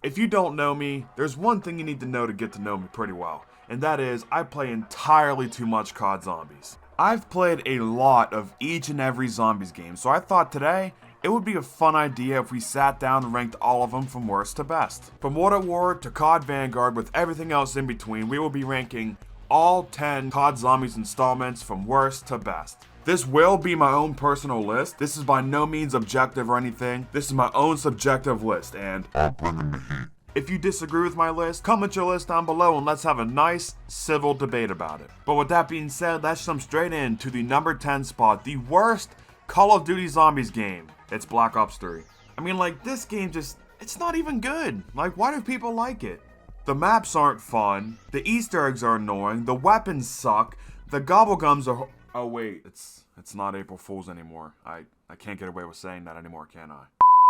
If you don't know me, there's one thing you need to know to get to know me pretty well, and that is I play entirely too much COD Zombies. I've played a lot of each and every Zombies game, so I thought today it would be a fun idea if we sat down and ranked all of them from worst to best. From World at War to COD Vanguard with everything else in between, we will be ranking all 10 COD Zombies installments from worst to best. This will be my own personal list. This is by no means objective or anything. This is my own subjective list, and I'm bringing the heat. If you disagree with my list, comment your list down below and let's have a nice, civil debate about it. But with that being said, let's jump straight into the number 10 spot, the worst Call of Duty Zombies game. It's Black Ops 3. I mean, like, this game just, it's not even good. Like, why do people like it? The maps aren't fun, the Easter eggs are annoying, the weapons suck, the gobblegums are... Oh wait, it's not April Fool's anymore. I can't get away with saying that anymore, can I?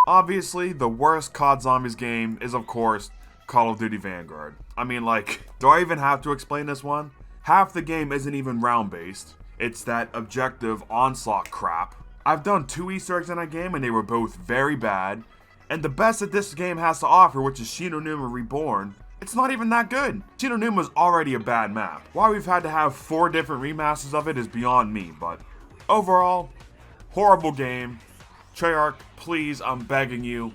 Obviously, the worst COD Zombies game is, of course, Call of Duty Vanguard. I mean, like, do I even have to explain this one? Half the game isn't even round-based. It's that objective onslaught crap. I've done 2 Easter eggs in that game, and they were both very bad. And the best that this game has to offer, which is Shinonuma Reborn, it's not even that good. Shinonuma is already a bad map. Why we've had to have 4 different remasters of it is beyond me, but overall, horrible game. Treyarch, please, I'm begging you,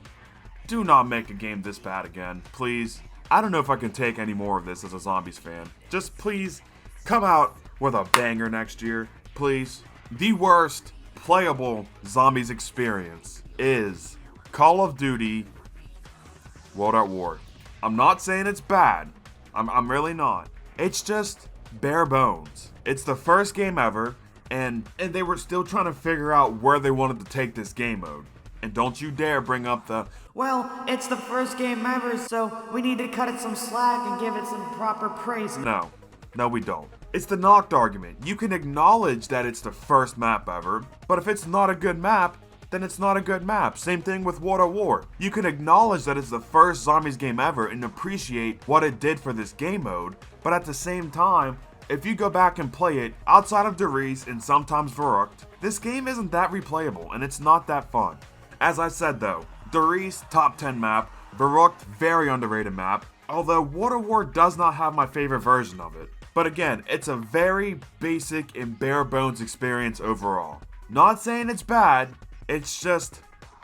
do not make a game this bad again, please. I don't know if I can take any more of this as a Zombies fan. Just please, come out with a banger next year, please. The worst playable Zombies experience is Call of Duty World at War. I'm not saying it's bad. I'm really not. It's just bare bones. It's the first game ever, and they were still trying to figure out where they wanted to take this game mode. And don't you dare bring up the, well, it's the first game ever, so we need to cut it some slack and give it some proper praise. No, we don't. It's the knocked argument. You can acknowledge that it's the first map ever, but if it's not a good map, then it's not a good map. Same thing with World at War. You can acknowledge that it's the first Zombies game ever and appreciate what it did for this game mode, but at the same time, if you go back and play it, outside of Derice and sometimes Verrucht, this game isn't that replayable and it's not that fun. As I said though, Derice, top 10 map, Verrucht, very underrated map, although World at War does not have my favorite version of it. But again, it's a very basic and bare bones experience overall. Not saying it's bad, it's just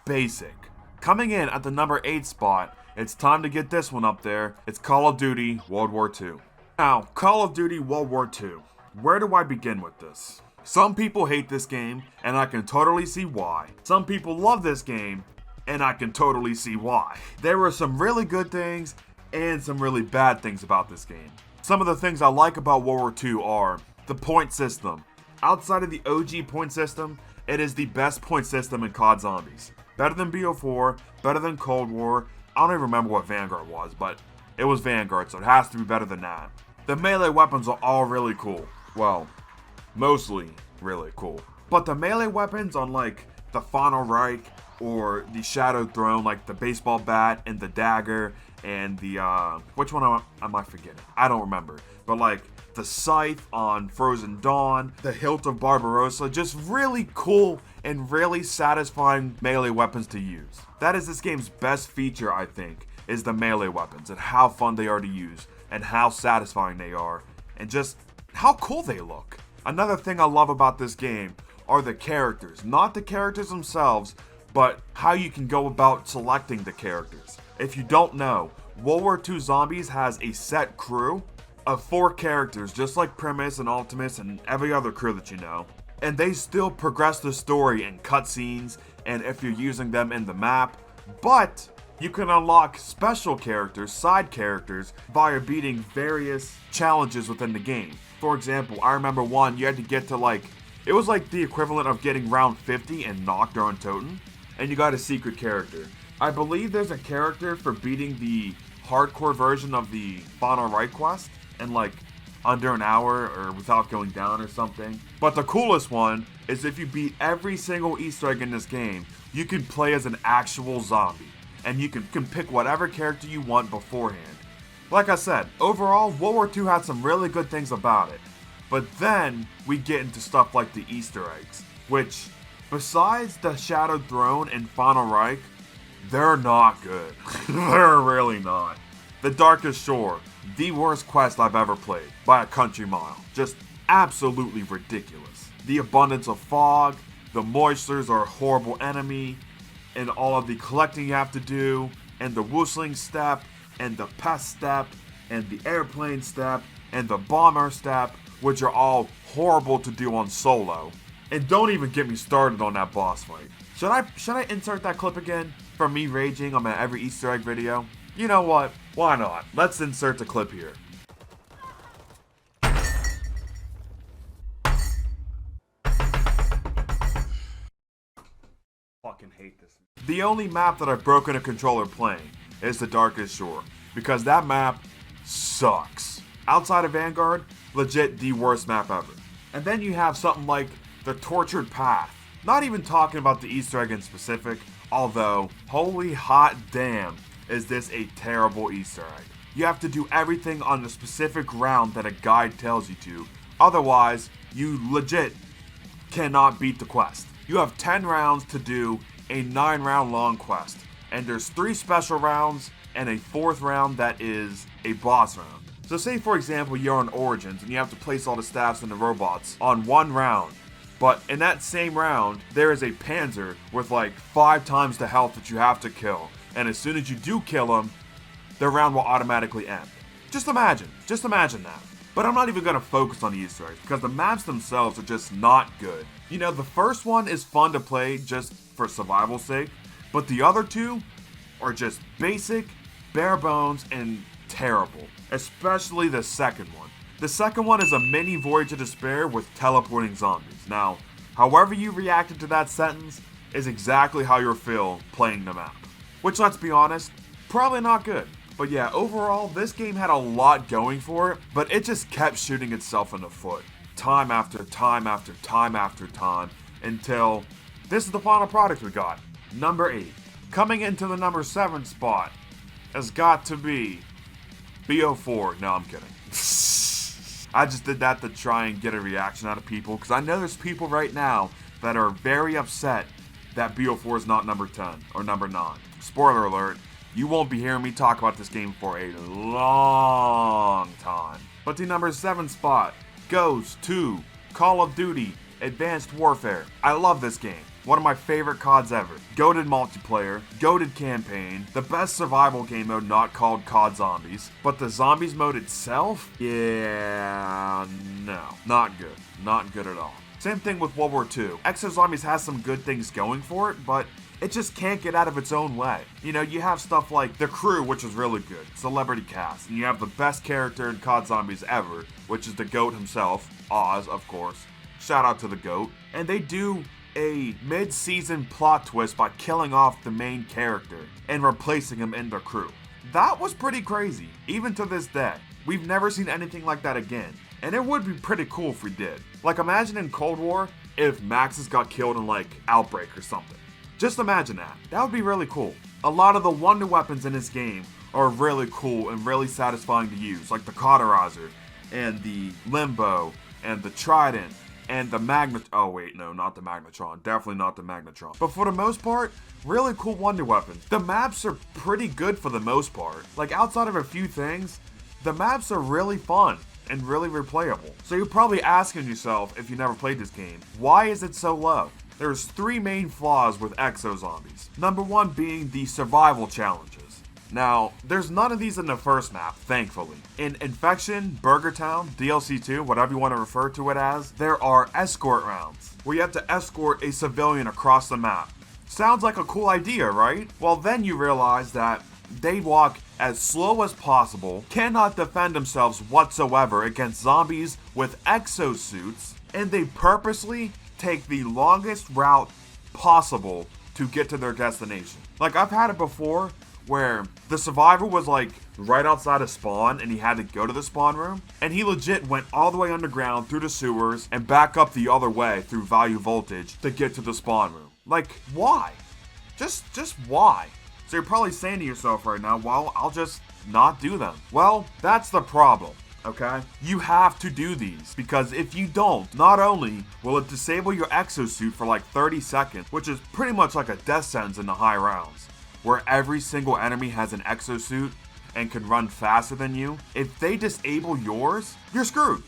basic. Coming in at the number 8 spot, it's time to get this one up there. It's Call of Duty World War II. Now, Call of Duty World War II. Where do I begin with this? Some people hate this game, and I can totally see why. Some people love this game, and I can totally see why. There were some really good things and some really bad things about this game. Some of the things I like about World War II are the point system. Outside of the OG point system, it is the best point system in COD Zombies. Better than BO4, better than Cold War. I don't even remember what Vanguard was, but it was Vanguard, so it has to be better than that. The melee weapons are all really cool. Well, mostly really cool. But the melee weapons on like the Final Reich or the Shadow Throne, like the baseball bat and the dagger and the, which one am I forgetting? I don't remember. But like the scythe on Frozen Dawn, the hilt of Barbarossa, just really cool and really satisfying melee weapons to use. That is this game's best feature, I think, is the melee weapons and how fun they are to use and how satisfying they are and just how cool they look. Another thing I love about this game are the characters. Not the characters themselves, but how you can go about selecting the characters. If you don't know, World War II Zombies has a set crew of 4 characters, just like Primus and Ultimus and every other crew that you know. And they still progress the story in cutscenes and if you're using them in the map, but you can unlock special characters, side characters, via beating various challenges within the game. For example, I remember one, you had to get to like, it was like the equivalent of getting round 50 in Nacht or in Toten, and you got a secret character. I believe there's a character for beating the hardcore version of the Final Reich quest, in like under an hour or without going down or something. But the coolest one is if you beat every single Easter egg in this game, you can play as an actual zombie. And you can pick whatever character you want beforehand. Like I said, overall, World War II had some really good things about it. But then we get into stuff like the Easter eggs, which, besides the Shadowed Throne and Final Reich, they're not good. They're really not. The Darkest Shore, the worst quest I've ever played by a country mile. Just absolutely ridiculous. The Abundance of Fog, the Moistures are a horrible enemy, and all of the collecting you have to do, and the Whistling Step, and the Pest Step, and the Airplane Step, and the Bomber Step, which are all horrible to do on solo. And don't even get me started on that boss fight. Should I insert that clip again from me raging on my every Easter egg video? You know what? Why not? Let's insert the clip here. Fucking hate this. The only map that I've broken a controller playing is the Darkest Shore, because that map sucks. Outside of Vanguard, legit the worst map ever. And then you have something like the Tortured Path. Not even talking about the Easter egg in specific, although, holy hot damn, is this a terrible Easter egg. You have to do everything on the specific round that a guide tells you to, otherwise, you legit cannot beat the quest. You have 10 rounds to do a 9-round long quest, and there's 3 special rounds and a 4th round that is a boss round. So say for example you're on Origins and you have to place all the staffs and the robots on one round, but in that same round there is a Panzer with like 5 times the health that you have to kill, and as soon as you do kill him, the round will automatically end. Just imagine that. But I'm not even going to focus on the Easter eggs because the maps themselves are just not good. You know, the first one is fun to play just for survival's sake, but the other 2 are just basic, bare bones, and terrible. Especially the second one. The second one is a mini Voyage of Despair with teleporting zombies. Now, however you reacted to that sentence is exactly how you'll feel playing the map. Which, let's be honest, probably not good. But yeah, overall, this game had a lot going for it, but it just kept shooting itself in the foot. Time after time after time after time, until this is the final product we got. Number 8. Coming into the number 7 spot has got to be BO4. No, I'm kidding. I just did that to try and get a reaction out of people, because I know there's people right now that are very upset that BO4 is not number 10 or number 9. Spoiler alert, you won't be hearing me talk about this game for a long time. But the number 7 spot goes to Call of Duty Advanced Warfare. I love this game. One of my favorite CODs ever. Goated multiplayer, goated campaign, the best survival game mode not called COD Zombies. But the Zombies mode itself? Yeah, no. Not good. Not good at all. Same thing with World War II. Exo Zombies has some good things going for it, but it just can't get out of its own way. You know, you have stuff like The Crew, which is really good, celebrity cast, and you have the best character in COD Zombies ever, which is the GOAT himself, Oz, of course. Shout out to the GOAT. And they do a mid-season plot twist by killing off the main character and replacing him in The Crew. That was pretty crazy, even to this day. We've never seen anything like that again, and it would be pretty cool if we did. Like, imagine in Cold War if Maxis got killed in like Outbreak or something. Just imagine that. That would be really cool. A lot of the wonder weapons in this game are really cool and really satisfying to use, like the Cauterizer, and the Limbo, and the Trident, and the oh wait, no, not the Magnetron. Definitely not the Magnetron. But for the most part, really cool wonder weapons. The maps are pretty good for the most part. Like, outside of a few things, the maps are really fun and really replayable. So you're probably asking yourself, if you never played this game, why is it so low? There's 3 main flaws with Exo Zombies. Number 1 being the survival challenges. Now, there's none of these in the first map, thankfully. In Infection, Burger Town, DLC 2, whatever you want to refer to it as, there are escort rounds, where you have to escort a civilian across the map. Sounds like a cool idea, right? Well, then you realize that they walk as slow as possible, cannot defend themselves whatsoever against zombies with exosuits, and they purposely take the longest route possible to get to their destination. Like, I've had it before where the survivor was like right outside of spawn and he had to go to the spawn room, and he legit went all the way underground through the sewers and back up the other way through value voltage to get to the spawn room. Like, why? Just why? So you're probably saying to yourself right now, well, I'll just not do them. Well, that's the problem. Okay? You have to do these, because if you don't, not only will it disable your exosuit for like 30 seconds, which is pretty much like a death sentence in the high rounds, where every single enemy has an exosuit and can run faster than you, if they disable yours, you're screwed.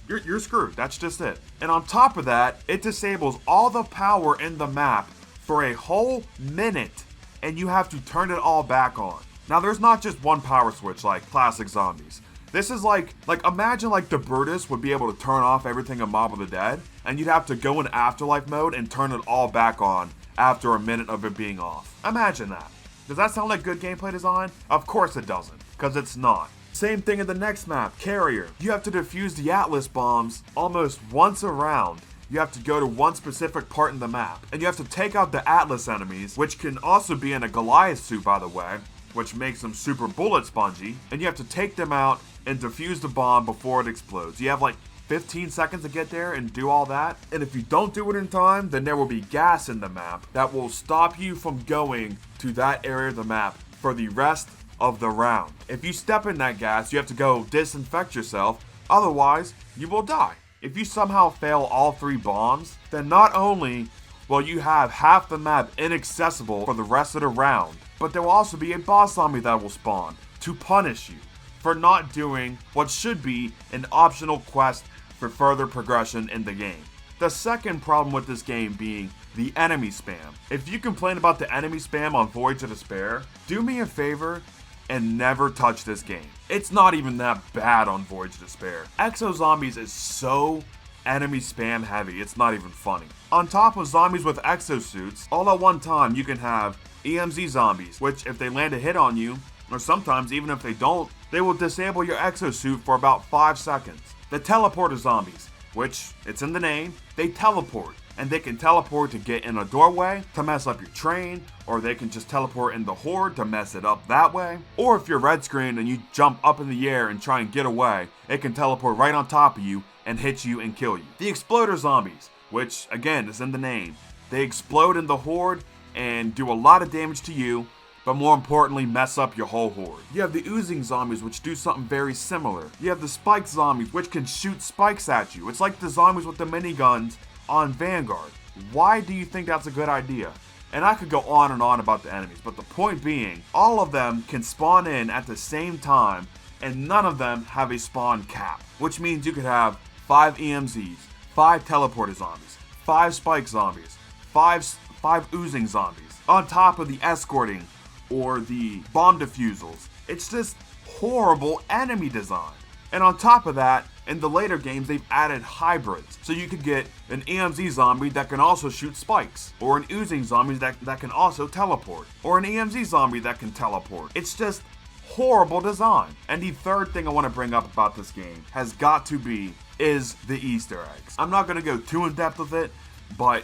You're screwed. That's just it. And on top of that, it disables all the power in the map for a whole minute, and you have to turn it all back on. Now, there's not just one power switch like classic zombies. This is like imagine like the Brutus would be able to turn off everything in Mob of the Dead, and you'd have to go in Afterlife mode and turn it all back on after a minute of it being off. Imagine that. Does that sound like good gameplay design? Of course it doesn't, because it's not. Same thing in the next map, Carrier. You have to defuse the Atlas bombs almost once a round. You have to go to one specific part in the map, and you have to take out the Atlas enemies, which can also be in a Goliath suit, by the way, which makes them super bullet spongy, and you have to take them out and defuse the bomb before it explodes. You have like 15 seconds to get there and do all that, and if you don't do it in time, then there will be gas in the map that will stop you from going to that area of the map for the rest of the round. If you step in that gas, you have to go disinfect yourself, otherwise you will die. If you somehow fail all 3 bombs, then not only will you have half the map inaccessible for the rest of the round, but there will also be a boss zombie that will spawn to punish you for not doing what should be an optional quest for further progression in the game. The second problem with this game being the enemy spam. If you complain about the enemy spam on Voyage of Despair, do me a favor and never touch this game. It's not even that bad on Voyage of Despair. Exo Zombies is so enemy spam heavy, it's not even funny. On top of zombies with exosuits, all at one time you can have EMZ zombies, which if they land a hit on you, or sometimes even if they don't, they will disable your exosuit for about 5 seconds. The teleporter zombies, which, it's in the name, they teleport. And they can teleport to get in a doorway to mess up your train, or they can just teleport in the horde to mess it up that way. Or if you're red screen and you jump up in the air and try and get away, it can teleport right on top of you and hit you and kill you. The exploder zombies, which again is in the name, they explode in the horde and do a lot of damage to you, but more importantly mess up your whole horde. You have the oozing zombies, which do something very similar. You have the spike zombies, which can shoot spikes at you. It's like the zombies with the miniguns on Vanguard. Why do you think that's a good idea? And I could go on and on about the enemies, but the point being, all of them can spawn in at the same time, and none of them have a spawn cap, which means you could have 5 EMZs, 5 teleporter zombies, 5 spike zombies, 5 oozing zombies, on top of the escorting or the bomb defusals. It's just horrible enemy design. And on top of that, in the later games, they've added hybrids. So you could get an EMZ zombie that can also shoot spikes, or an oozing zombie that can also teleport, or an EMZ zombie that can teleport. It's just horrible design. And the third thing I want to bring up about this game has got to be is the Easter eggs. I'm not going to go too in depth with it, but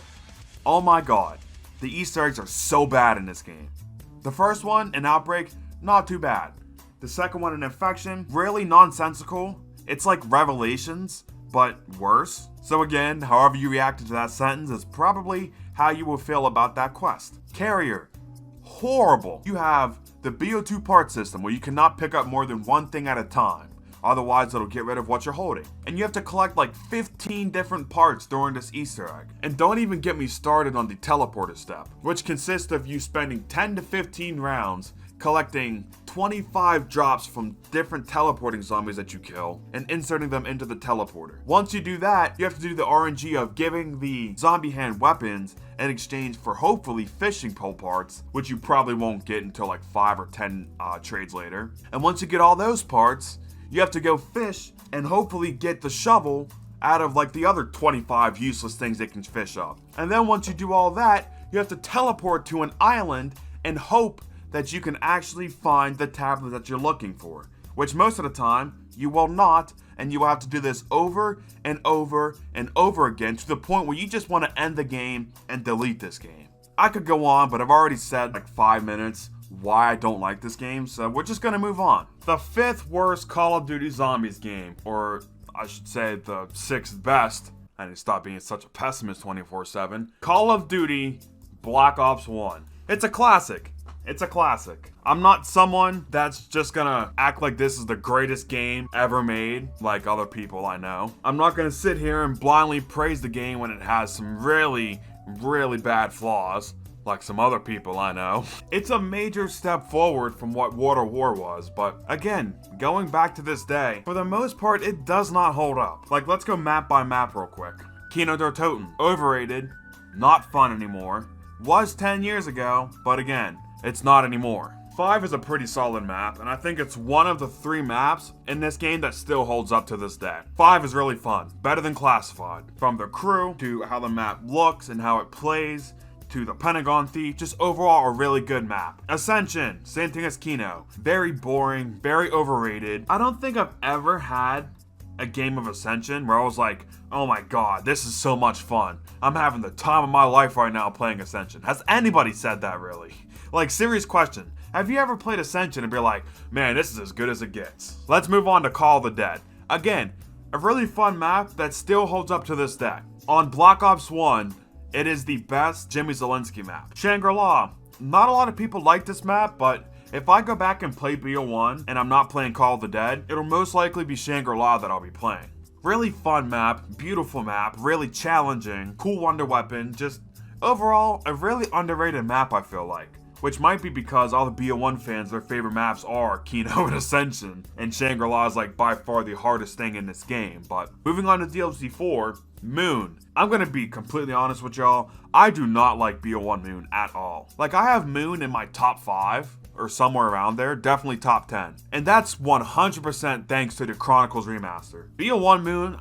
oh my god, the Easter eggs are so bad in this game. The first one, an outbreak, not too bad. The second one, an infection, really nonsensical. It's like Revelations, but worse. So again, however you reacted to that sentence is probably how you will feel about that quest. Carrier, horrible. You have the BO2 part system where you cannot pick up more than one thing at a time. Otherwise, it'll get rid of what you're holding. And you have to collect like 15 different parts during this Easter egg. And don't even get me started on the teleporter step, which consists of you spending 10 to 15 rounds collecting 25 drops from different teleporting zombies that you kill and inserting them into the teleporter. Once you do that, you have to do the RNG of giving the zombie hand weapons in exchange for hopefully fishing pole parts, which you probably won't get until like 5 or 10 trades later. And once you get all those parts, you have to go fish and hopefully get the shovel out of like the other 25 useless things they can fish up. And then once you do all that, you have to teleport to an island and hope that you can actually find the tablet that you're looking for, which most of the time you will not, and you will have to do this over and over and over again to the point where you just want to end the game and delete this game. I could go on, but I've already said like 5 minutes why I don't like this game, so we're just gonna move on. The 5th worst Call of Duty Zombies game, or I should say the 6th best. I need to stop being such a pessimist 24/7. Call of Duty Black Ops 1. It's a classic. It's a classic. I'm not someone that's just gonna act like this is the greatest game ever made, like other people I know. I'm not gonna sit here and blindly praise the game when it has some really, really bad flaws. like some other people I know. It's a major step forward from what Water War was, but again, going back to this day, for the most part, it does not hold up. Like, let's go map by map real quick. Kino der Toten, overrated, not fun anymore. Was 10 years ago, but again, it's not anymore. 5 is a pretty solid map, and I think it's one of the 3 maps in this game that still holds up to this day. 5 is really fun, better than Classified. From the crew, to how the map looks and how it plays, to the Pentagon Thief, just overall a really good map. Ascension, same thing as Kino. Very boring, very overrated. I don't think I've ever had a game of Ascension where I was like, oh my god, this is so much fun. I'm having the time of my life right now playing Ascension. Has anybody said that really? Like, serious question. Have you ever played Ascension and be like, man, this is as good as it gets? Let's move on to Call of the Dead. Again, a really fun map that still holds up to this day. On Black Ops 1, it is the best Jimmy Zielinski map. Shangri-La, not a lot of people like this map, but if I go back and play BO1 and I'm not playing Call of the Dead, it'll most likely be Shangri-La that I'll be playing. Really fun map, beautiful map, really challenging, cool wonder weapon, just overall a really underrated map I feel like. Which might be because all the BO1 fans, their favorite maps are Kino and Ascension, and Shangri-La is like by far the hardest thing in this game. But moving on to DLC 4, Moon. I'm gonna be completely honest with y'all, I do not like BO1 Moon at all. Like, I have Moon in my top 5, or somewhere around there, definitely top 10. And that's 100% thanks to the Chronicles remaster. BO1 Moon,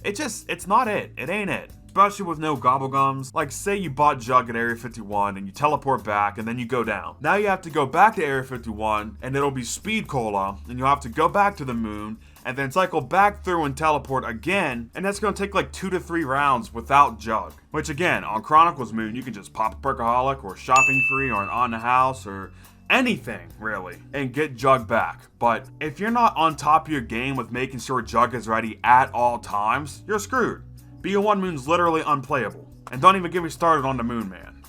it's not it. It ain't it. Especially with no gobblegums. Like, say you bought Jug at Area 51 and you teleport back and then you go down. Now you have to go back to Area 51 and it'll be Speed Cola and you'll have to go back to the moon and then cycle back through and teleport again, and that's gonna take like 2 to 3 rounds without Jug. Which again, on Chronicles Moon, you can just pop a Perkaholic or Shopping Free or an On the House or anything really and get Jug back. But if you're not on top of your game with making sure Jug is ready at all times, you're screwed. BO1 Moon's literally unplayable. And don't even get me started on the Moon Man.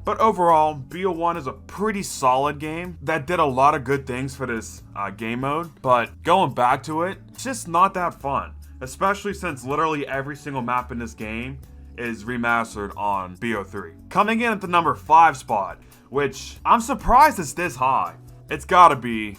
But overall, BO1 is a pretty solid game that did a lot of good things for this game mode. But going back to it, it's just not that fun. Especially since literally every single map in this game is remastered on BO3. Coming in at the number 5 spot, which I'm surprised it's this high. It's gotta be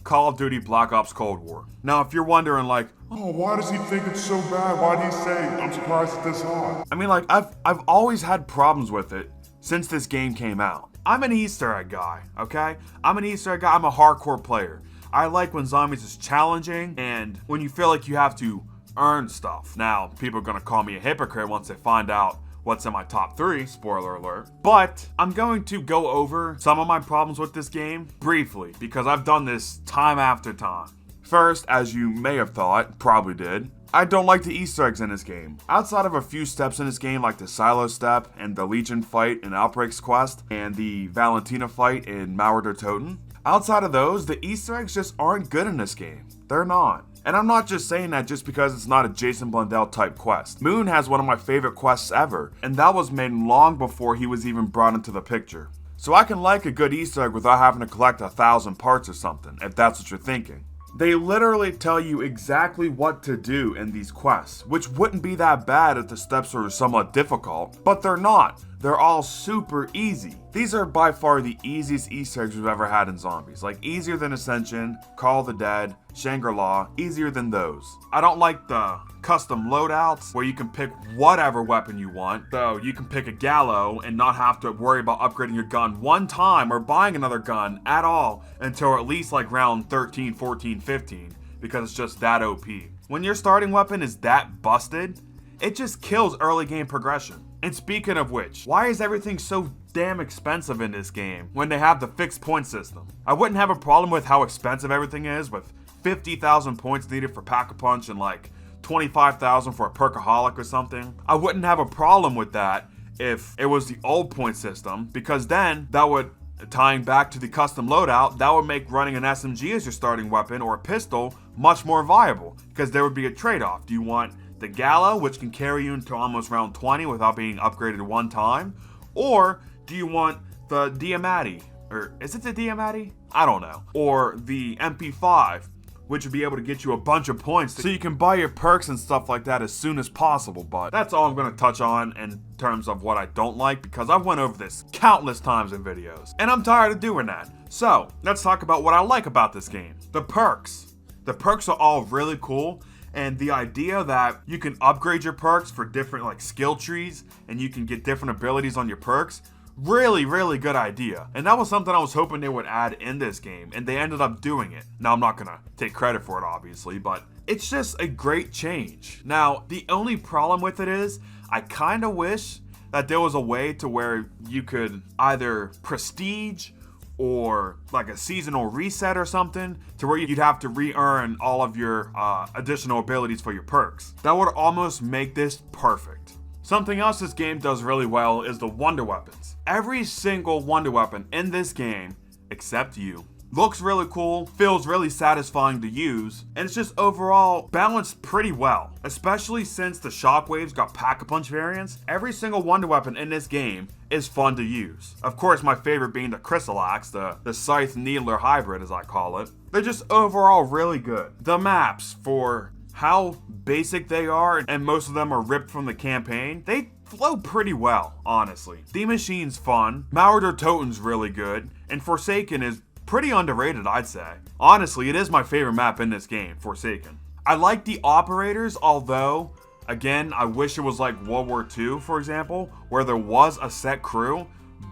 Call of Duty Black Ops Cold War. Now, if you're wondering like, oh, why does he think it's so bad? Why do you say I'm surprised it's this high? I mean, like, I've always had problems with it since this game came out. I'm an Easter egg guy, okay? I'm an Easter egg guy. I'm a hardcore player. I like when zombies is challenging and when you feel like you have to earn stuff. Now, people are gonna call me a hypocrite once they find out what's in my top 3, spoiler alert. But I'm going to go over some of my problems with this game briefly because I've done this time after time. First, as you may have thought, probably did, I don't like the Easter eggs in this game. Outside of a few steps in this game like the Silo step and the Legion fight in Outbreak's quest and the Valentina fight in Mauer der Toten, outside of those, the Easter eggs just aren't good in this game. They're not. And I'm not just saying that just because it's not a Jason Blundell type quest. Moon has one of my favorite quests ever, and that was made long before he was even brought into the picture. So I can like a good Easter egg without having to collect 1,000 parts or something, if that's what you're thinking. They literally tell you exactly what to do in these quests, which wouldn't be that bad if the steps were somewhat difficult, but they're not. They're all super easy. These are by far the easiest Easter eggs we've ever had in zombies. Like, easier than Ascension, Call of the Dead, Shangri-La, easier than those. I don't like the custom loadouts where you can pick whatever weapon you want. So you can pick a Gallo and not have to worry about upgrading your gun one time or buying another gun at all until at least like round 13, 14, 15 because it's just that OP. When your starting weapon is that busted, it just kills early game progression. And speaking of which, why is everything so damn expensive in this game when they have the fixed point system? I wouldn't have a problem with how expensive everything is with 50,000 points needed for Pack-a-Punch and like 25,000 for a Perkaholic or something. I wouldn't have a problem with that if it was the old point system, because then that would, tying back to the custom loadout, that would make running an SMG as your starting weapon or a pistol much more viable, because there would be a trade-off. Do you want the Gallo, which can carry you into almost round 20 without being upgraded one time? Or do you want the Diamatti? Or is it the Diamatti? I don't know. Or the MP5, which would be able to get you a bunch of points so you can buy your perks and stuff like that as soon as possible. But that's all I'm going to touch on in terms of what I don't like, because I've went over this countless times in videos and I'm tired of doing that. So let's talk about what I like about this game. The perks. The perks are all really cool, and the idea that you can upgrade your perks for different like skill trees and you can get different abilities on your perks, really good idea. And that was something I was hoping they would add in this game, and they ended up doing it. Now I'm not gonna take credit for it obviously, but it's just a great change. Now the only problem with it is I kind of wish that there was a way to where you could either prestige or like a seasonal reset or something, to where you'd have to re-earn all of your additional abilities for your perks. That would almost make this perfect. Something else this game does really well is the wonder weapons. Every single wonder weapon in this game, except you, looks really cool, feels really satisfying to use, and it's just overall balanced pretty well. Especially since the shockwaves got pack-a-punch variants, every single wonder weapon in this game is fun to use. Of course, my favorite being the Crystal Axe, the Scythe Needler hybrid as I call it. They're just overall really good. The maps, for how basic they are, and most of them are ripped from the campaign, they flow pretty well, honestly. The Machine's fun, Mauer Toten's really good, and Forsaken is pretty underrated, I'd say. Honestly, it is my favorite map in this game, Forsaken. I like the operators, although, again, I wish it was like World War II, for example, where there was a set crew,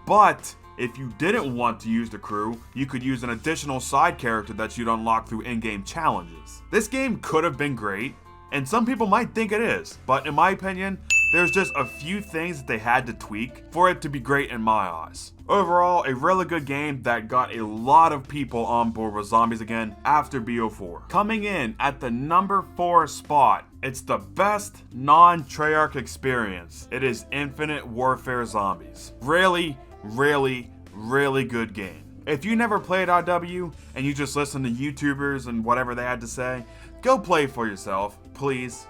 but if you didn't want to use the crew, you could use an additional side character that you'd unlock through in-game challenges. This game could have been great, and some people might think it is, but in my opinion, there's just a few things that they had to tweak for it to be great in my eyes. Overall, a really good game that got a lot of people on board with zombies again after BO4. Coming in at the number 4 spot, it's the best non-Treyarch experience. It is Infinite Warfare Zombies. Really good game. If you never played IW and you just listen to YouTubers and whatever they had to say, go play for yourself, please.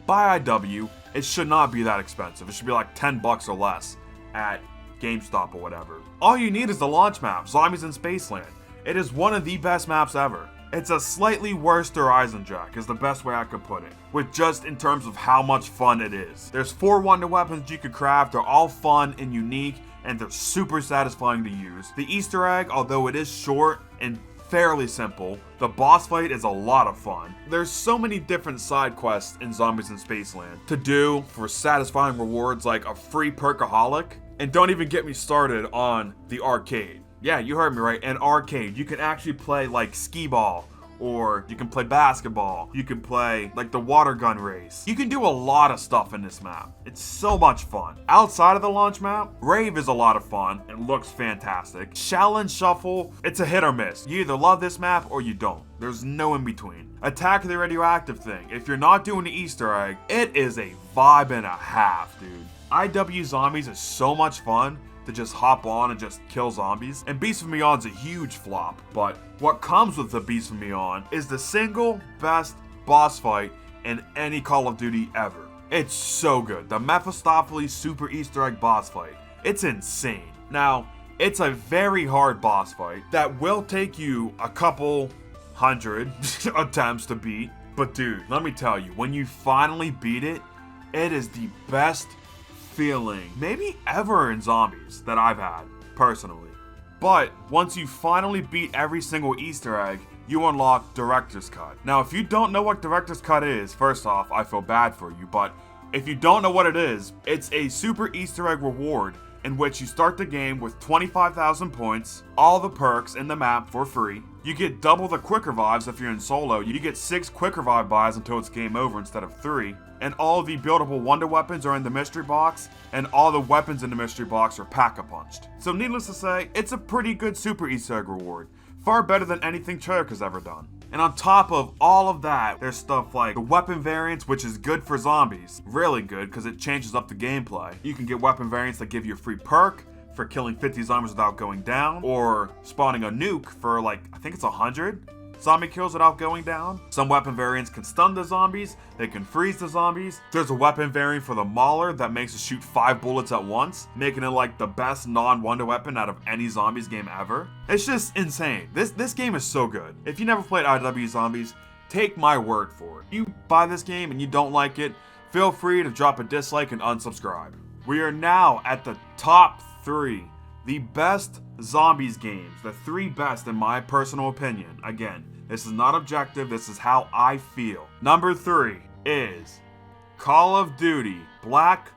Buy IW. It should not be that expensive. It should be like $10 or less at GameStop or whatever. All you need is the launch map, Zombies in Spaceland. It is one of the best maps ever. It's a slightly worse Horizon Jack is the best way I could put it, with just in terms of how much fun it is. There's 4 wonder weapons you could craft. They're all fun and unique, and they're super satisfying to use. The Easter egg, although it is short and fairly simple, the boss fight is a lot of fun. There's so many different side quests in Zombies in Spaceland to do for satisfying rewards like a free perkaholic. And don't even get me started on the arcade. Yeah, you heard me right, an arcade. You can actually play like skee ball, or you can play basketball. You can play like the water gun race. You can do a lot of stuff in this map. It's so much fun. Outside of the launch map, Rave is a lot of fun. It looks fantastic. Shaolin Shuffle, it's a hit or miss. You either love this map or you don't. There's no in between. Attack of the Radioactive thing. If you're not doing the Easter egg, it is a vibe and a half, dude. IW Zombies is so much fun to just hop on and just kill zombies. And Beast from Beyond's a huge flop, but what comes with the Beast from Beyond is the single best boss fight in any Call of Duty ever. It's so good. The Mephistopheles Super Easter Egg boss fight. It's insane. Now, it's a very hard boss fight that will take you a couple hundred attempts to beat. But dude, let me tell you, when you finally beat it, it is the best feeling maybe ever in zombies that I've had personally. But once you finally beat every single Easter egg, you unlock Director's Cut. Now if you don't know what Director's Cut is, first off, I feel bad for you, but if you don't know what it is, it's a super Easter egg reward in which you start the game with 25,000 points, all the perks in the map for free. You get double the quick revives if you're in solo. You get 6 quick revive buys until it's game over instead of 3. And all of the buildable wonder weapons are in the mystery box, and all the weapons in the mystery box are pack-a-punched. So needless to say, it's a pretty good super Easter egg reward. Far better than anything Treyarch has ever done. And on top of all of that, there's stuff like the weapon variants, which is good for zombies. Really good, because it changes up the gameplay. You can get weapon variants that give you a free perk for killing 50 zombies without going down, or spawning a nuke for like, I think it's 100. zombie kills without going down. Some weapon variants can stun the zombies, they can freeze the zombies. There's a weapon variant for the Mauler that makes it shoot 5 bullets at once, making it like the best non-wonder weapon out of any zombies game ever. It's just insane. This game is so good. If you never played IW Zombies, take my word for it. If you buy this game and you don't like it, feel free to drop a dislike and unsubscribe. We are now at the top 3. The best zombies games. The 3 best in my personal opinion. Again, this is not objective. This is how I feel. Number 3 is Call of Duty Black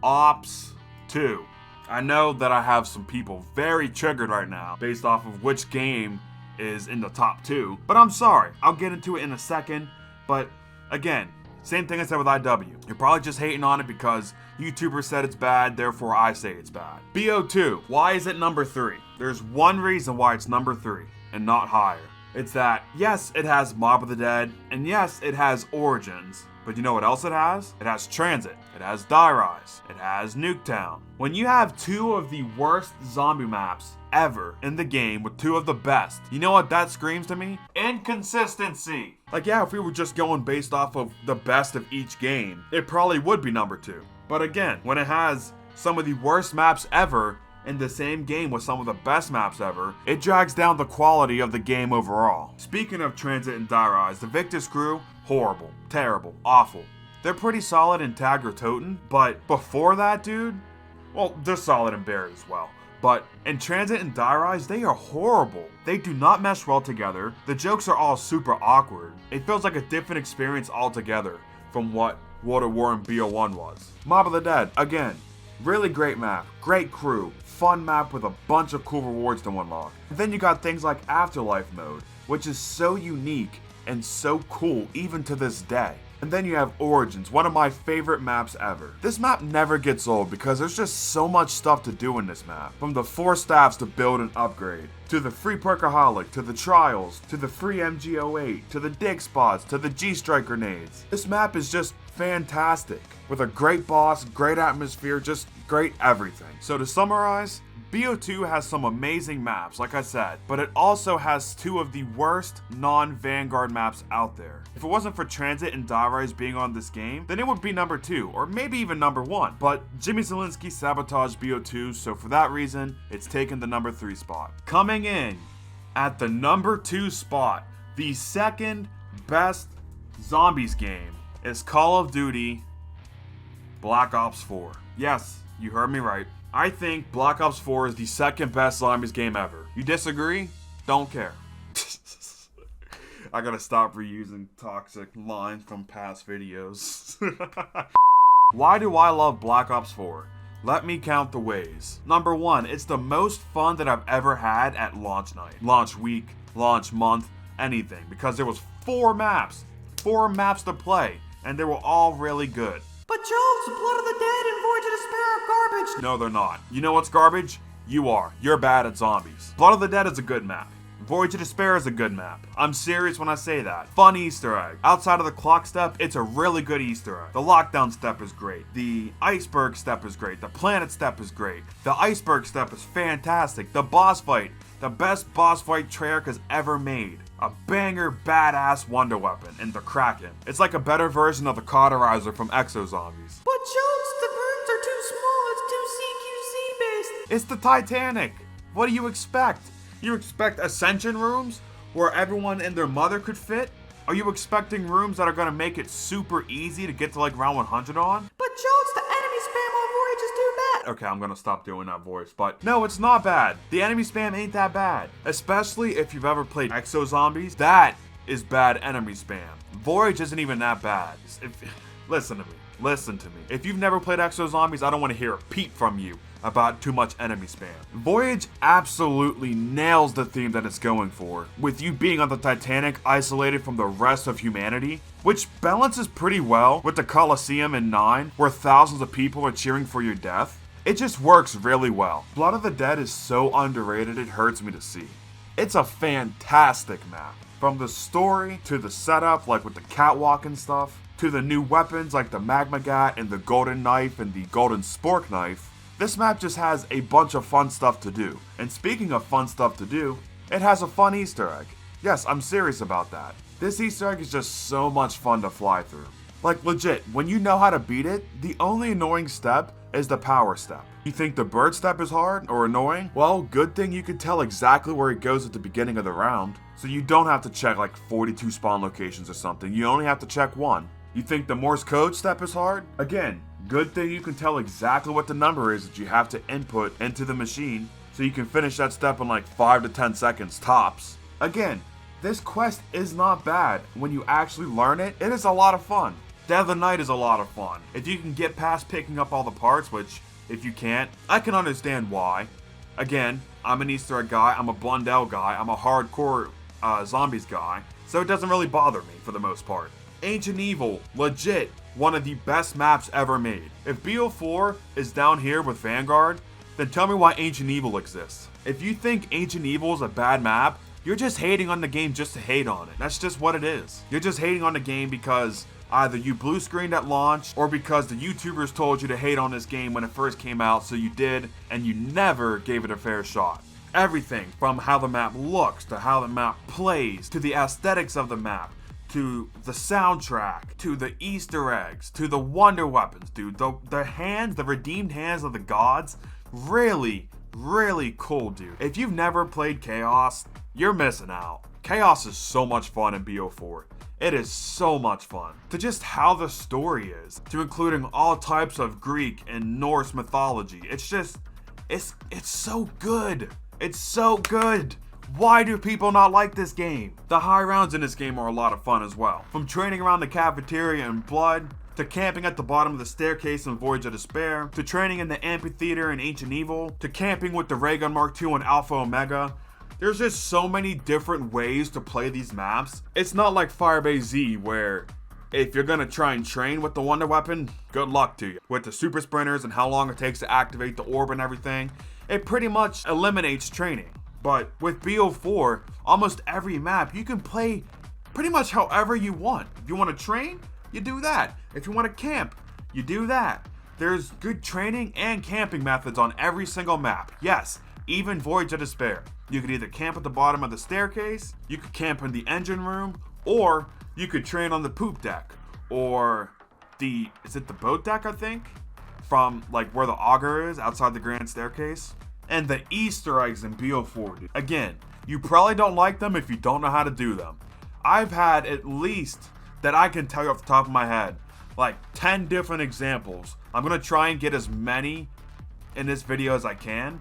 Ops 2. I know that I have some people very triggered right now based off of which game is in the top 2. But I'm sorry. I'll get into it in a second. But again, same thing I said with IW. You're probably just hating on it because YouTubers said it's bad, therefore I say it's bad. BO2, why is it number 3? There's one reason why it's number 3 and not higher. It's that, yes, it has Mob of the Dead, and yes, it has Origins, but you know what else it has? It has Transit, it has Die Rise, it has Nuketown. When you have 2 of the worst zombie maps ever in the game with 2 of the best, you know what that screams to me? Inconsistency. Like, yeah, if we were just going based off of the best of each game, it probably would be number 2. But again, when it has some of the worst maps ever in the same game with some of the best maps ever, it drags down the quality of the game overall. Speaking of Transit and Die Rise, the Victus crew, horrible, terrible, awful. They're pretty solid in Tag or Toten, but before that, dude, well, they're solid in Bear as well. But in Transit and Die Rise, they are horrible. They do not mesh well together. The jokes are all super awkward. It feels like a different experience altogether from what World of War and BO1 was. Mob of the Dead, again, really great map, great crew, fun map with a bunch of cool rewards to unlock. And then you got things like Afterlife mode, which is so unique and so cool even to this day. And then you have Origins, one of my favorite maps ever. This map never gets old because there's just so much stuff to do in this map. From the 4 staffs to build and upgrade, to the free Perkaholic, to the Trials, to the free MG08, to the dig spots, to the G-Strike grenades. This map is just fantastic. With a great boss, great atmosphere, just great everything. So to summarize, BO2 has some amazing maps, like I said, but it also has 2 of the worst non-Vanguard maps out there. If it wasn't for Transit and Die Rise being on this game, then it would be number 2, or maybe even number 1. But Jimmy Zielinski sabotaged BO2, so for that reason, it's taken the number 3 spot. Coming in at the number 2 spot, the second best zombies game is Call of Duty Black Ops 4. Yes, you heard me right. I think Black Ops 4 is the second best zombies game ever. You disagree? Don't care. I gotta stop reusing toxic lines from past videos. Why do I love Black Ops 4? Let me count the ways. Number 1, it's the most fun that I've ever had at launch night. Launch week, launch month, anything. Because there was 4 maps. 4 maps to play. And they were all really good. But Jones, Blood of the Dead and Voyage of Despair are garbage. No, they're not. You know what's garbage? You are. You're bad at zombies. Blood of the Dead is a good map. Voyage of Despair is a good map. I'm serious when I say that. Fun Easter egg. Outside of the clock step, it's a really good Easter egg. The lockdown step is great. The iceberg step is great. The planet step is great. The iceberg step is fantastic. The boss fight. The best boss fight Treyarch has ever made. A banger, badass wonder weapon in the Kraken. It's like a better version of the Cauterizer from Exo Zombies. But Jones, the burns are too small. It's too CQC based. It's the Titanic. What do you expect? You expect Ascension rooms where everyone and their mother could fit? Are you expecting rooms that are gonna make it super easy to get to like round 100 on? But Jones, the enemy spam on Voyage is too bad. Okay, I'm gonna stop doing that voice, but no, it's not bad. The enemy spam ain't that bad. Especially if you've ever played Exo Zombies. That is bad enemy spam. Voyage isn't even that bad. Listen to me. Listen to me. If you've never played Exo Zombies, I don't want to hear a peep from you about too much enemy spam. Voyage absolutely nails the theme that it's going for, with you being on the Titanic isolated from the rest of humanity, which balances pretty well with the Coliseum in 9, where thousands of people are cheering for your death. It just works really well. Blood of the Dead is so underrated it hurts me to see. It's a fantastic map. From the story, to the setup, like with the catwalk and stuff, to the new weapons like the Magma Gat and the Golden Knife and the Golden Spork Knife, this map just has a bunch of fun stuff to do. And speaking of fun stuff to do, it has a fun Easter egg. Yes, I'm serious about that. This Easter egg is just so much fun to fly through. Like legit, when you know how to beat it, the only annoying step is the power step. You think the bird step is hard or annoying? Well, good thing you can tell exactly where it goes at the beginning of the round. So you don't have to check like 42 spawn locations or something, you only have to check one. You think the Morse code step is hard? Again, good thing you can tell exactly what the number is that you have to input into the machine, so you can finish that step in like 5 to 10 seconds tops. Again, this quest is not bad. When you actually learn it, it is a lot of fun. Dead of the Night is a lot of fun. If you can get past picking up all the parts, which if you can't, I can understand why. Again, I'm an Easter egg guy, I'm a Blundell guy, I'm a hardcore zombies guy, so it doesn't really bother me for the most part. Ancient Evil, legit, one of the best maps ever made. If BO4 is down here with Vanguard, then tell me why Ancient Evil exists. If you think Ancient Evil is a bad map, you're just hating on the game just to hate on it. That's just what it is. You're just hating on the game because either you blue screened at launch or because the YouTubers told you to hate on this game when it first came out, so you did, and you never gave it a fair shot. Everything from how the map looks, to how the map plays, to the aesthetics of the map, to the soundtrack, to the Easter eggs, to the wonder weapons, dude. The hands, the redeemed hands of the gods, really cool, dude. If you've never played Chaos, you're missing out. Chaos is so much fun in BO4. It is so much fun. To just how the story is, to including all types of Greek and Norse mythology. It's just, it's so good. It's so good. Why do people not like this game? The high rounds in this game are a lot of fun as well. From training around the cafeteria in Blood, to camping at the bottom of the staircase in Voyage of Despair, to training in the amphitheater in Ancient Evil, to camping with the Ray Gun Mark II in Alpha Omega. There's just so many different ways to play these maps. It's not like Firebase Z where if you're gonna try and train with the wonder weapon, good luck to you. With the super sprinters and how long it takes to activate the orb and everything, it pretty much eliminates training. But with BO4, almost every map you can play pretty much however you want. If you want to train, you do that. If you want to camp, you do that. There's good training and camping methods on every single map. Yes, even Voyage of Despair. You could either camp at the bottom of the staircase, you could camp in the engine room, or you could train on the poop deck, or is it the boat deck, I think? From like where the auger is, outside the grand staircase. And the Easter eggs in BO4, dude. Again, you probably don't like them if you don't know how to do them. I've had at least, that I can tell you off the top of my head, like 10 different examples. I'm gonna try and get as many in this video as I can.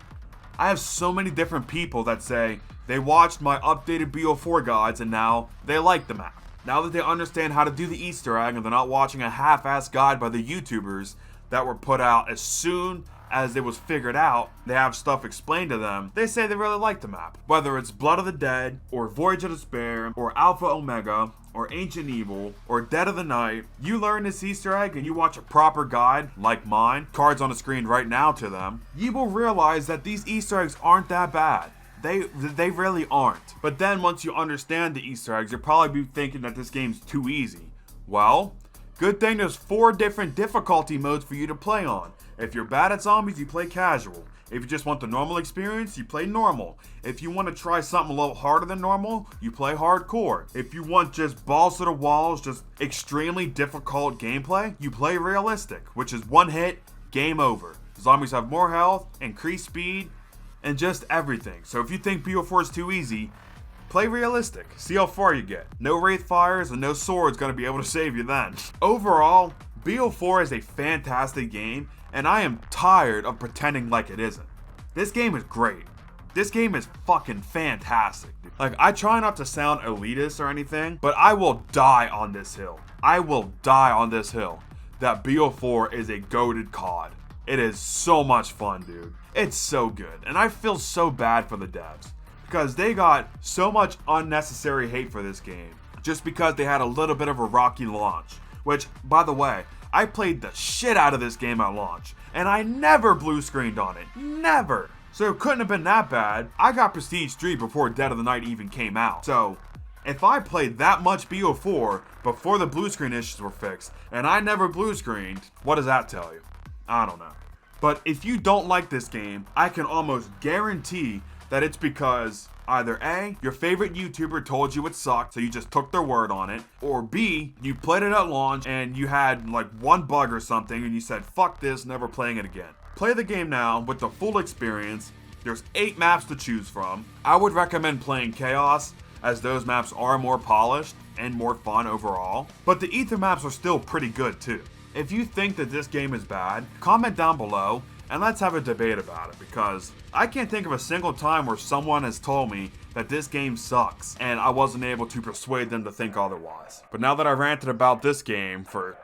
I have so many different people that say they watched my updated BO4 guides and now they like the map. Now that they understand how to do the Easter egg and they're not watching a half-assed guide by the YouTubers that were put out as soon as it was figured out, they have stuff explained to them, they say they really like the map. Whether it's Blood of the Dead, or Voyage of Despair, or Alpha Omega, or Ancient Evil, or Dead of the Night, you learn this Easter egg and you watch a proper guide, like mine, cards on the screen right now to them, you will realize that these Easter eggs aren't that bad. They really aren't. But then once you understand the Easter eggs, you'll probably be thinking that this game's too easy. Well, good thing there's 4 different difficulty modes for you to play on. If you're bad at zombies, you play casual. If you just want the normal experience, you play normal. If you want to try something a little harder than normal, you play hardcore. If you want just balls to the walls, just extremely difficult gameplay, you play realistic, which is one hit, game over. Zombies have more health, increased speed, and just everything. So if you think BO4 is too easy, play realistic. See how far you get. No Wraith Fires and no Sword's gonna be able to save you then. Overall, BO4 is a fantastic game, and I am tired of pretending like it isn't. This game is great. This game is fucking fantastic, dude. Like, I try not to sound elitist or anything, but I will die on this hill. I will die on this hill that BO4 is a goated COD. It is so much fun, dude. It's so good, and I feel so bad for the devs because they got so much unnecessary hate for this game just because they had a little bit of a rocky launch. Which, by the way, I played the shit out of this game at launch, and I never blue screened on it. Never. So it couldn't have been that bad. I got Prestige 3 before Dead of the Night even came out. So if I played that much BO4 before the blue screen issues were fixed, and I never blue screened, what does that tell you? I don't know. But if you don't like this game, I can almost guarantee that it's because either A, your favorite YouTuber told you it sucked, so you just took their word on it, or B, you played it at launch and you had like one bug or something and you said, fuck this, never playing it again. Play the game now with the full experience. There's 8 maps to choose from. I would recommend playing Chaos, as those maps are more polished and more fun overall, but the Ether maps are still pretty good too. If you think that this game is bad, comment down below and let's have a debate about it, because I can't think of a single time where someone has told me that this game sucks and I wasn't able to persuade them to think otherwise. But now that I ranted about this game for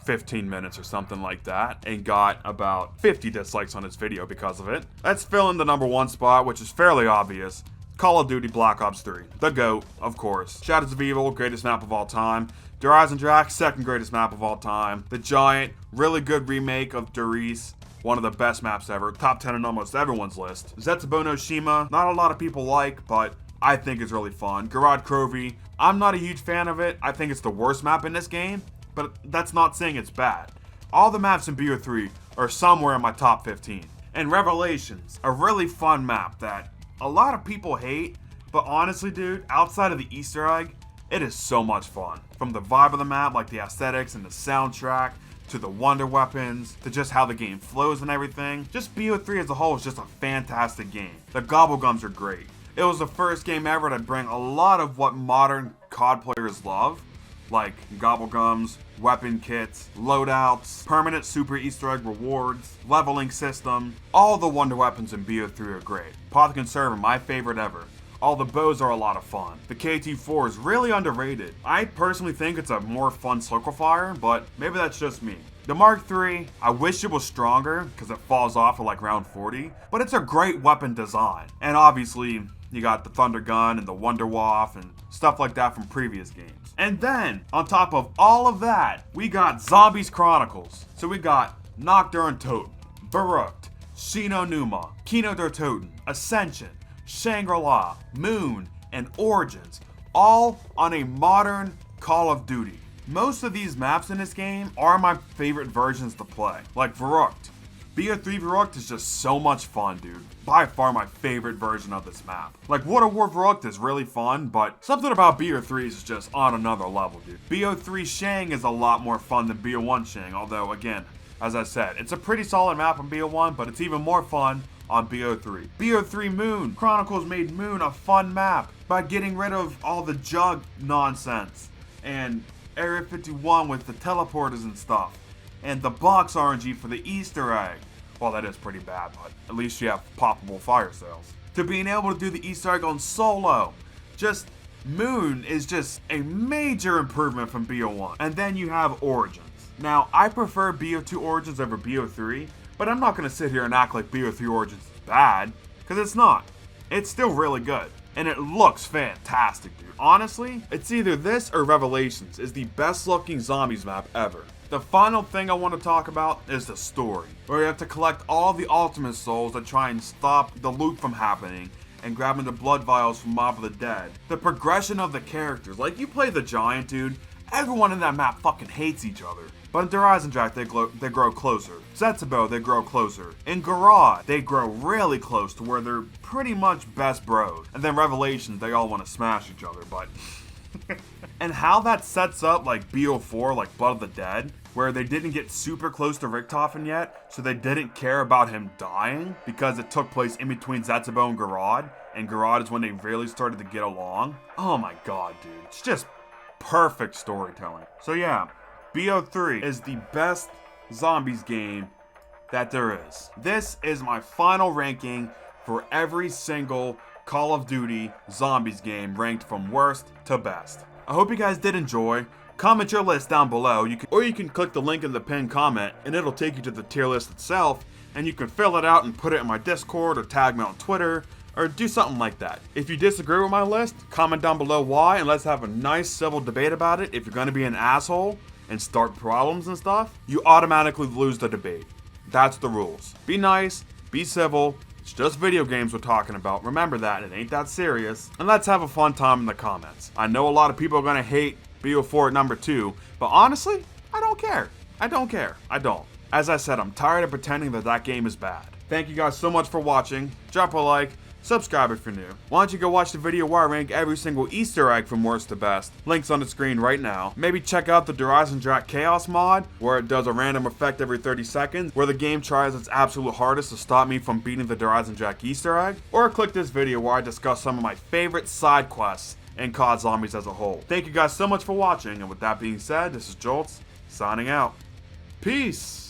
15 minutes or something like that and got about 50 dislikes on this video because of it, let's fill in the number 1 spot, which is fairly obvious. Call of Duty Black Ops 3. The GOAT, of course. Shadows of Evil, greatest map of all time. Der Eisendrache, second greatest map of all time. The Giant, really good remake of Doris. One of the best maps ever. Top 10 on almost everyone's list. Zetsubo no Shima, not a lot of people like, but I think it's really fun. Garad Krovi, I'm not a huge fan of it. I think it's the worst map in this game, but that's not saying it's bad. All the maps in BO3 are somewhere in my top 15. And Revelations, a really fun map that a lot of people hate, but honestly, dude, outside of the Easter egg, it is so much fun. From the vibe of the map, like the aesthetics and the soundtrack, to the wonder weapons, to just how the game flows and everything. Just BO3 as a whole is just a fantastic game. The Gobblegums are great. It was the first game ever to bring a lot of what modern COD players love, like Gobblegums, weapon kits, loadouts, permanent super Easter egg rewards, leveling system. All the wonder weapons in BO3 are great. Pod Conserver, my favorite ever. All the bows are a lot of fun. The KT-4 is really underrated. I personally think it's a more fun circle fire, but maybe that's just me. The Mark III, I wish it was stronger because it falls off at like round 40, but it's a great weapon design. And obviously, you got the Thunder Gun and the Wonder Waff and stuff like that from previous games. And then, on top of all of that, we got Zombies Chronicles. So we got Nocturne Toten, Barucht, Shino Numa, Kino der Toten, Ascension, Shangri-La, Moon, and Origins, all on a modern Call of Duty. Most of these maps in this game are my favorite versions to play, like Verrucht. BO3 Verrucht is just so much fun, dude. By far my favorite version of this map. Like, World of War Verrucht is really fun, but something about BO3 is just on another level, dude. BO3 Shang is a lot more fun than BO1 Shang, although, again, as I said, it's a pretty solid map on BO1, but it's even more fun on BO3. BO3 Moon. Chronicles made Moon a fun map by getting rid of all the jug nonsense and Area 51 with the teleporters and stuff, and the box RNG for the Easter egg. Well, that is pretty bad, but at least you have poppable fire cells. To being able to do the Easter egg on solo. Just, Moon is just a major improvement from BO1. And then you have Origins. Now, I prefer BO2 Origins over BO3, but I'm not going to sit here and act like BO3 Origins is bad, because it's not. It's still really good, and it looks fantastic, dude. Honestly, it's either this or Revelations is the best looking zombies map ever. The final thing I want to talk about is the story, where you have to collect all the ultimate souls that try and stop the loot from happening, and grabbing the blood vials from Mob of the Dead. The progression of the characters, like you play the Giant, dude, everyone in that map fucking hates each other. But in Der Eisendrache, they grow closer. Zetsubo, they grow closer. In Garad, they grow really close to where they're pretty much best bros. And then Revelations, they all want to smash each other, but... And how that sets up like BO4, like Blood of the Dead, where they didn't get super close to Richtofen yet, so they didn't care about him dying because it took place in between Zetsubo and Garad is when they really started to get along. Oh my god, dude. It's just perfect storytelling. So yeah, BO3 is the best zombies game that there is. This is my final ranking for every single Call of Duty zombies game, ranked from worst to best. I hope you guys did enjoy. Comment your list down below, you can click the link in the pinned comment and it'll take you to the tier list itself, and you can fill it out and put it in my Discord or tag me on Twitter or do something like that. If you disagree with my list, comment down below why, and let's have a nice civil debate about it. If you're gonna be an asshole and start problems and stuff, you automatically lose the debate. That's the rules. Be nice, be civil. It's just video games we're talking about. Remember that, it ain't that serious. And let's have a fun time in the comments. I know a lot of people are gonna hate BO4 at number 2, but honestly, I don't care. I don't. As I said, I'm tired of pretending that that game is bad. Thank you guys so much for watching. Drop a like, subscribe if you're new. Why don't you go watch the video where I rank every single Easter egg from worst to best. Links on the screen right now. Maybe check out the Horizon Jack Chaos mod, where it does a random effect every 30 seconds, where the game tries its absolute hardest to stop me from beating the Horizon Jack Easter egg. Or click this video where I discuss some of my favorite side quests and COD Zombies as a whole. Thank you guys so much for watching, and with that being said, this is Jolts, signing out. Peace!